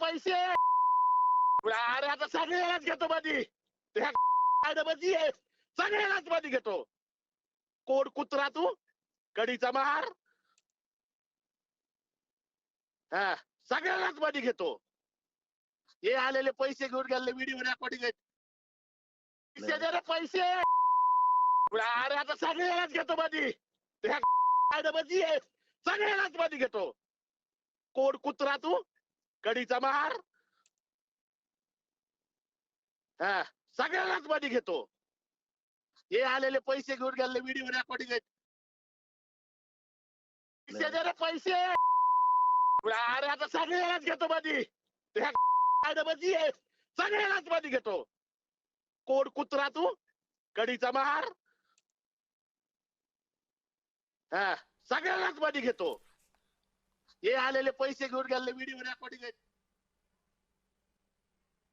पैसे अरे आता सगळ्यालाच घेतो मध्ये मध्ये सगळ्यालाच मध्ये घेतो. कोड कुत्रा तू कडीचा महार. हा सगळ्यालाच मध्ये घेतो. हे आलेले पैसे घेऊन गेले व्हिडिओ रेकॉर्डिंग आहेत. पैसे दे रे पैसे अरे आता सगळ्यालाच घेतो मध्ये मध्ये सगळ्यालाच मध्ये घेतो. कोड कुत्रा तू कडीचा महार. हा सगळ्यालाच मध्ये घेतो. हे आलेले पैसे घेऊन गेले व्हिडिओ रेकॉर्डिंग आहेत. पैसे दे रे पैसे अरे आता सगळ्यालाच घेतो मध्ये मध्ये सगळ्यालाच मध्ये घेतो. कोड कुत्रा तू कडीचा महार. हा सगळ्यालाच मध्ये घेतो. हे आलेले पैसे घेऊन गेले व्हिडिओ रेकॉर्डिंग आहेत.